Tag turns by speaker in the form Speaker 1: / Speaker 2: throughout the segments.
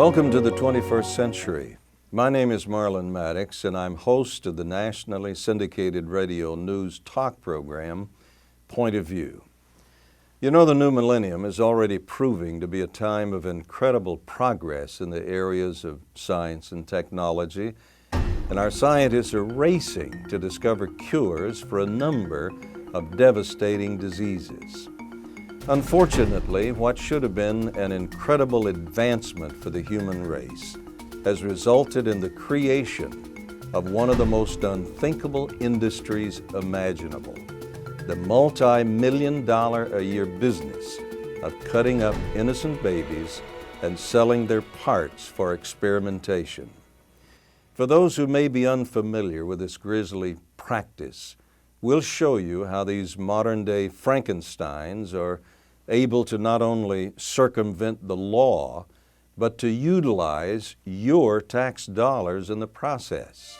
Speaker 1: Welcome to the 21st century. My name is Marlin Maddoux, and I'm host of the nationally syndicated radio news talk program, Point of View. You know, the new millennium is already proving to be a time of incredible progress in the areas of science and technology, and our scientists are racing to discover cures for a number of devastating diseases. Unfortunately, what should have been an incredible advancement for the human race has resulted in the creation of one of the most unthinkable industries imaginable, the multi-million-dollar-a-year business of cutting up innocent babies and selling their parts for experimentation. For those who may be unfamiliar with this grisly practice, we'll show you how these modern-day Frankensteins are able to not only circumvent the law, but to utilize your tax dollars in the process.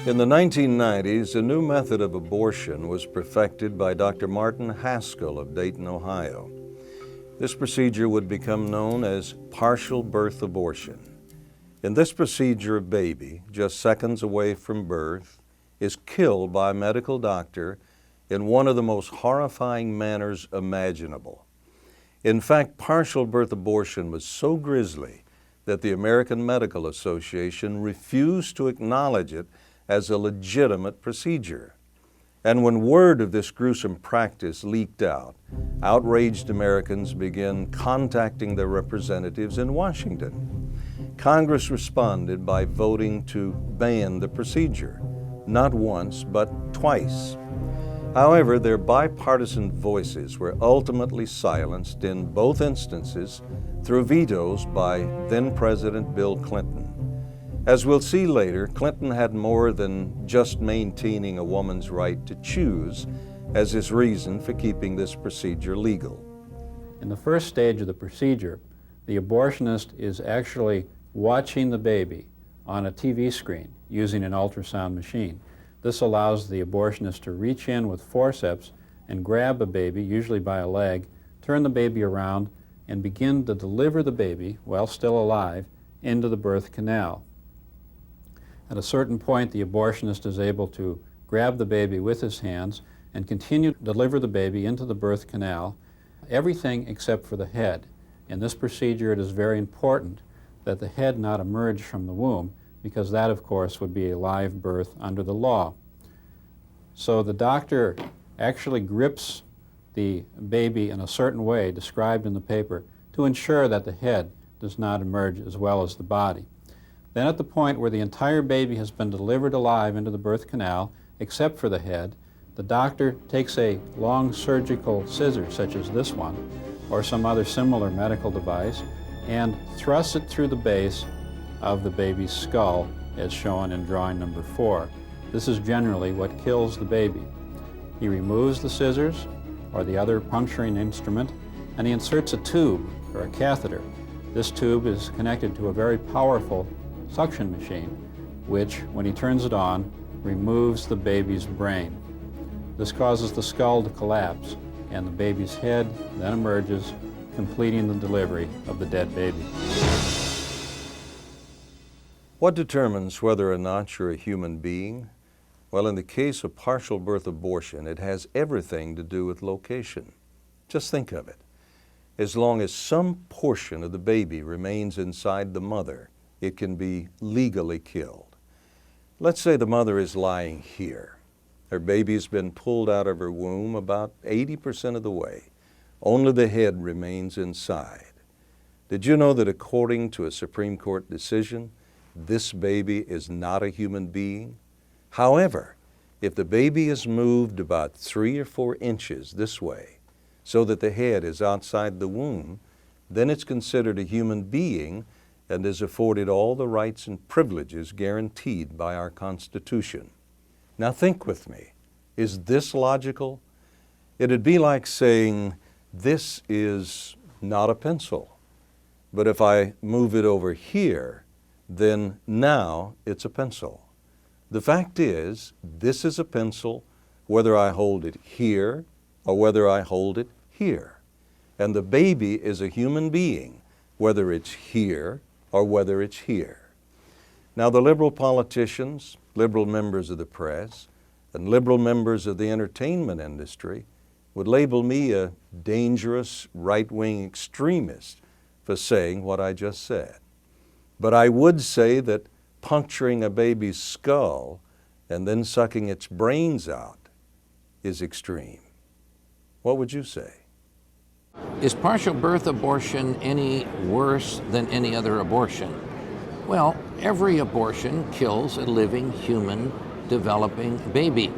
Speaker 1: In the 1990s, a new method of abortion was perfected by Dr. Martin Haskell of Dayton, Ohio. This procedure would become known as partial birth abortion. In this procedure, a baby, just seconds away from birth, is killed by a medical doctor in one of the most horrifying manners imaginable. In fact, partial birth abortion was so grisly that the American Medical Association refused to acknowledge it as a legitimate procedure. And when word of this gruesome practice leaked out, outraged Americans began contacting their representatives in Washington. Congress responded by voting to ban the procedure, not once, but twice. However, their bipartisan voices were ultimately silenced in both instances through vetoes by then-President Bill Clinton. As we'll see later, Clinton had more than just maintaining a woman's right to choose as his reason for keeping this procedure legal.
Speaker 2: In the first stage of the procedure, the abortionist is actually watching the baby on a TV screen using an ultrasound machine. This allows the abortionist to reach in with forceps and grab a baby, usually by a leg, turn the baby around, and begin to deliver the baby, while still alive, into the birth canal. At a certain point, the abortionist is able to grab the baby with his hands and continue to deliver the baby into the birth canal, everything except for the head. In this procedure, it is very important that the head not emerge from the womb, because that, of course, would be a live birth under the law. So the doctor actually grips the baby in a certain way described in the paper to ensure that the head does not emerge as well as the body. Then at the point where the entire baby has been delivered alive into the birth canal, except for the head, the doctor takes a long surgical scissors, such as this one, or some other similar medical device, and thrusts it through the base of the baby's skull, as shown in drawing number 4. This is generally what kills the baby. He removes the scissors, or the other puncturing instrument, and he inserts a tube, or a catheter. This tube is connected to a very powerful suction machine, which, when he turns it on, removes the baby's brain. This causes the skull to collapse, and the baby's head then emerges, completing the delivery of the dead baby.
Speaker 1: What determines whether or not you're a human being? Well, in the case of partial birth abortion, it has everything to do with location. Just think of it. As long as some portion of the baby remains inside the mother, it can be legally killed. Let's say the mother is lying here. Her baby's been pulled out of her womb about 80% of the way. Only the head remains inside. Did you know that according to a Supreme Court decision, this baby is not a human being? However, if the baby is moved about 3 or 4 inches this way, so that the head is outside the womb, then it's considered a human being and is afforded all the rights and privileges guaranteed by our Constitution. Now think with me. Is this logical? It'd be like saying, this is not a pencil, but if I move it over here, then now it's a pencil. The fact is, this is a pencil, whether I hold it here or whether I hold it here. And the baby is a human being, whether it's here or whether it's here. Now, the liberal politicians, liberal members of the press, and liberal members of the entertainment industry would label me a dangerous right-wing extremist for saying what I just said. But I would say that puncturing a baby's skull and then sucking its brains out is extreme. What would you say?
Speaker 3: Is partial birth abortion any worse than any other abortion? Well, every abortion kills a living, human, developing baby.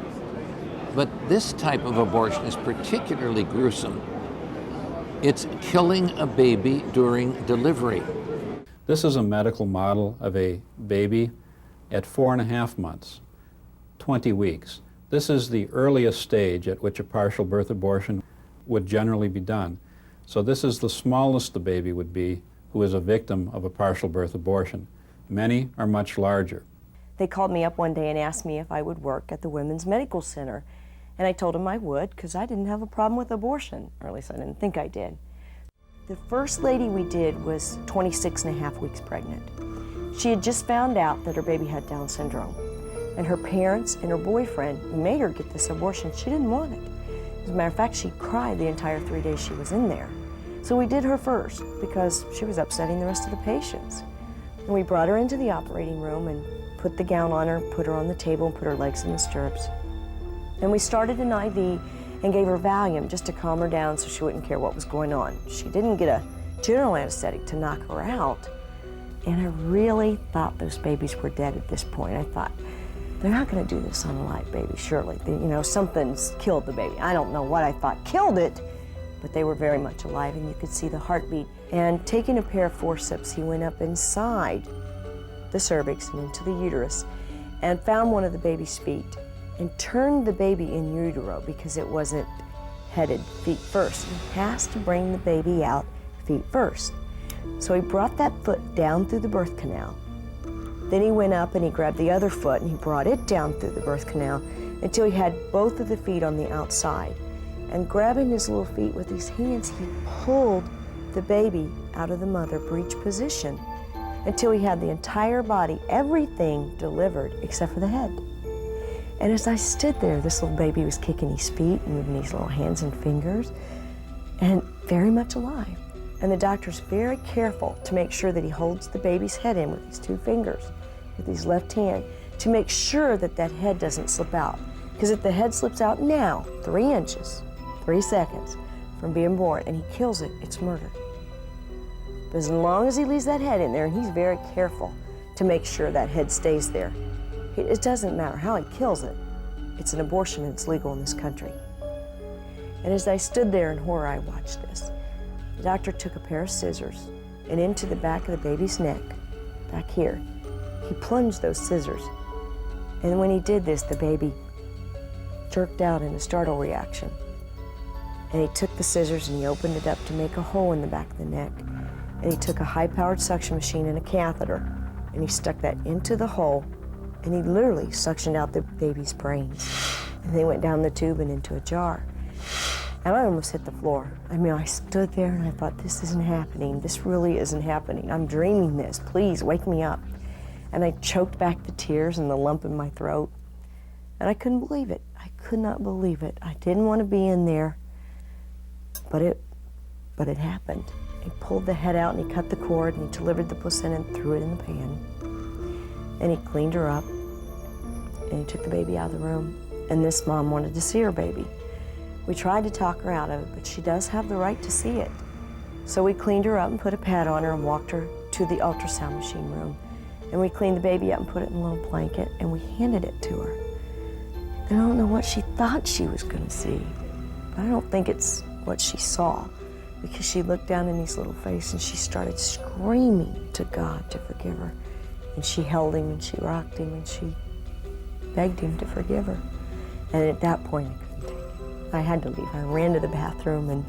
Speaker 3: But this type of abortion is particularly gruesome. It's killing a baby during delivery.
Speaker 2: This is a medical model of a baby at 4.5 months, 20 weeks. This is the earliest stage at which a partial birth abortion would generally be done. So this is the smallest the baby would be who is a victim of a partial birth abortion. Many are much larger.
Speaker 4: They called me up one day and asked me if I would work at the Women's Medical Center. And I told them I would because I didn't have a problem with abortion, or at least I didn't think I did. The first lady we did was 26.5 weeks pregnant. She had just found out that her baby had Down syndrome. And her parents and her boyfriend made her get this abortion. She didn't want it. As a matter of fact, she cried the entire 3 days she was in there. So we did her first because she was upsetting the rest of the patients. And we brought her into the operating room and put the gown on her, put her on the table, and put her legs in the stirrups. And we started an IV and gave her Valium just to calm her down so she wouldn't care what was going on. She didn't get a general anesthetic to knock her out. And I really thought those babies were dead at this point. I thought, they're not going to do this on a live baby, surely. Something's killed the baby. I don't know what I thought killed it, but they were very much alive, and you could see the heartbeat. And taking a pair of forceps, he went up inside the cervix and into the uterus and found one of the baby's feet and turned the baby in utero because it wasn't headed feet first. He has to bring the baby out feet first. So he brought that foot down through the birth canal. Then he went up and he grabbed the other foot and he brought it down through the birth canal until he had both of the feet on the outside. And grabbing his little feet with his hands, he pulled the baby out of the mother breech position until he had the entire body, everything delivered except for the head. And as I stood there, this little baby was kicking his feet and moving his little hands and fingers and very much alive. And the doctor's very careful to make sure that he holds the baby's head in with his 2 fingers, with his left hand, to make sure that that head doesn't slip out. Because if the head slips out now, 3 inches, 3 seconds from being born, and he kills it, it's murder. But as long as he leaves that head in there, and he's very careful to make sure that head stays there, it doesn't matter how he kills it. It's an abortion and it's legal in this country. And as I stood there in horror, I watched this. The doctor took a pair of scissors and into the back of the baby's neck, back here, he plunged those scissors. And when he did this, the baby jerked out in a startle reaction. And he took the scissors and he opened it up to make a hole in the back of the neck. And he took a high-powered suction machine and a catheter and he stuck that into the hole and he literally suctioned out the baby's brains. And they went down the tube and into a jar. And I almost hit the floor. I mean, I stood there and I thought, this isn't happening. This really isn't happening. I'm dreaming this. Please wake me up. And I choked back the tears and the lump in my throat. And I couldn't believe it. I could not believe it. I didn't want to be in there, but it happened. He pulled the head out and he cut the cord and he delivered the placenta and threw it in the pan. And he cleaned her up and he took the baby out of the room. And this mom wanted to see her baby. We tried to talk her out of it, but she does have the right to see it. So we cleaned her up and put a pad on her and walked her to the ultrasound machine room. And we cleaned the baby up and put it in a little blanket and we handed it to her. And I don't know what she thought she was going to see, but I don't think it's what she saw, because she looked down in his little face and she started screaming to God to forgive her. And she held him and she rocked him and she begged him to forgive her. And at that point, I couldn't take it. I had to leave. I ran to the bathroom and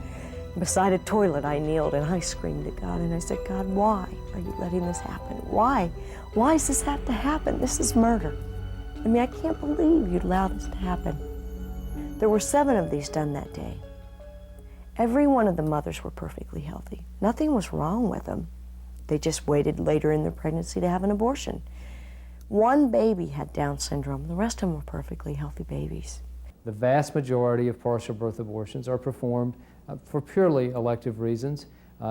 Speaker 4: beside a toilet, I kneeled and I screamed at God and I said, God, why are you letting this happen? Why? Why does this have to happen? This is murder. I mean, I can't believe you'd allow this to happen. There were 7 of these done that day. Every one of the mothers were perfectly healthy. Nothing was wrong with them. They just waited later in their pregnancy to have an abortion. 1 baby had Down syndrome. The rest of them were perfectly healthy babies.
Speaker 5: The vast majority of partial birth abortions are performed for purely elective reasons.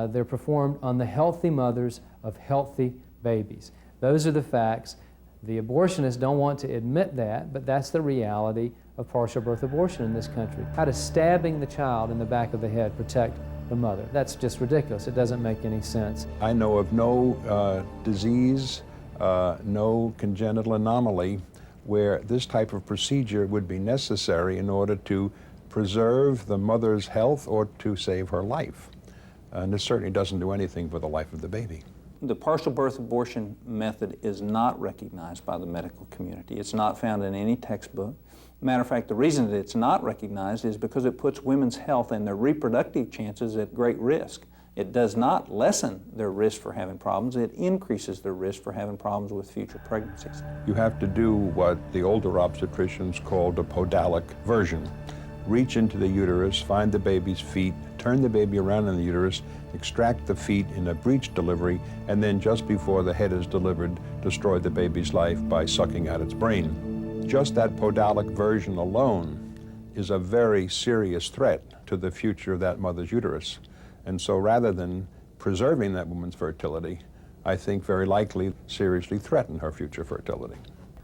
Speaker 5: They're performed on the healthy mothers of healthy babies. Those are the facts. The abortionists don't want to admit that, but that's the reality of partial birth abortion in this country. How does stabbing the child in the back of the head protect the mother? That's just ridiculous. It doesn't make any sense.
Speaker 6: I know of no disease, no congenital anomaly where this type of procedure would be necessary in order to preserve the mother's health or to save her life. And it certainly doesn't do anything for the life of the baby.
Speaker 7: The partial birth abortion method is not recognized by the medical community. It's not found in any textbook. Matter of fact, the reason that it's not recognized is because it puts women's health and their reproductive chances at great risk. It does not lessen their risk for having problems, it increases their risk for having problems with future pregnancies.
Speaker 6: You have to do what the older obstetricians called a podalic version. Reach into the uterus, find the baby's feet, turn the baby around in the uterus, extract the feet in a breech delivery, and then just before the head is delivered, destroy the baby's life by sucking out its brain. Just that podalic version alone is a very serious threat to the future of that mother's uterus. And so rather than preserving that woman's fertility, I think very likely seriously threaten her future fertility.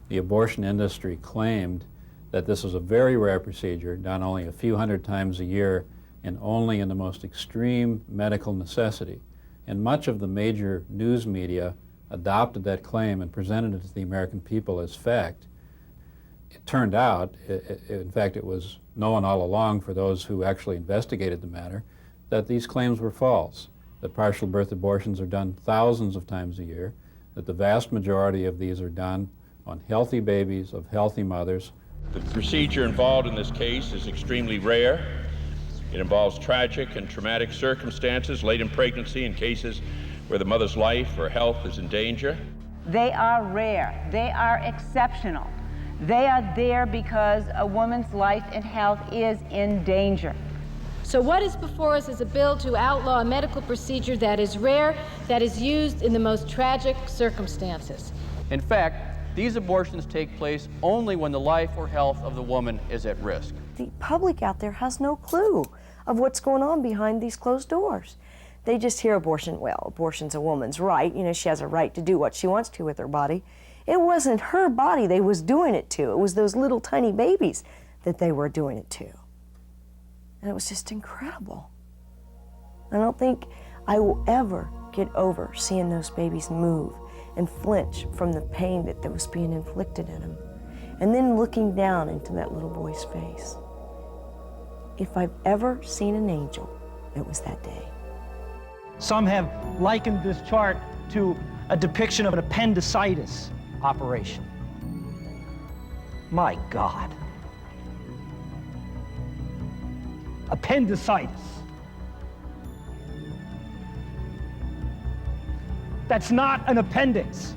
Speaker 2: The abortion industry claimed that this was a very rare procedure, done only a few hundred times a year, and only in the most extreme medical necessity. And much of the major news media adopted that claim and presented it to the American people as fact. It turned out, in fact, it was known all along for those who actually investigated the matter, that these claims were false, that partial birth abortions are done thousands of times a year, that the vast majority of these are done on healthy babies of healthy mothers.
Speaker 8: The procedure involved in this case is extremely rare. It involves tragic and traumatic circumstances late in pregnancy in cases where the mother's life or health is in danger.
Speaker 9: They are rare. They are exceptional. They are there because a woman's life and health is in danger.
Speaker 10: So what is before us is a bill to outlaw a medical procedure that is rare, that is used in the most tragic circumstances.
Speaker 11: In fact, these abortions take place only when the life or health of the woman is at risk.
Speaker 4: The public out there has no clue of what's going on behind these closed doors. They just hear abortion, well, abortion's a woman's right. You know, she has a right to do what she wants to with her body. It wasn't her body they was doing it to. It was those little tiny babies that they were doing it to. And it was just incredible. I don't think I will ever get over seeing those babies move and flinch from the pain that was being inflicted in them. And then looking down into that little boy's face. If I've ever seen an angel, it was that day.
Speaker 12: Some have likened this chart to a depiction of an appendicitis operation. My God. Appendicitis. That's not an appendix.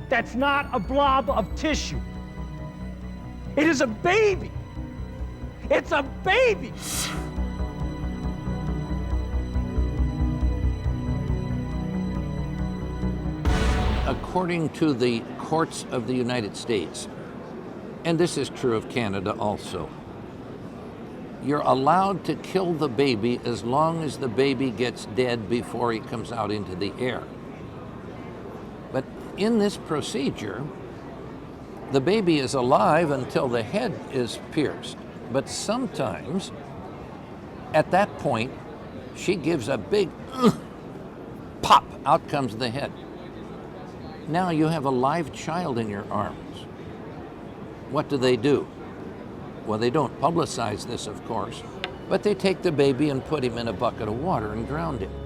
Speaker 12: That's not a blob of tissue. It is a baby. It's a baby.
Speaker 3: According to the courts of the United States, and this is true of Canada also, you're allowed to kill the baby as long as the baby gets dead before he comes out into the air. But in this procedure, the baby is alive until the head is pierced. But sometimes, at that point, she gives a big pop, out comes the head. Now you have a live child in your arms. What do? Well, they don't publicize this, of course, but they take the baby and put him in a bucket of water and drown him.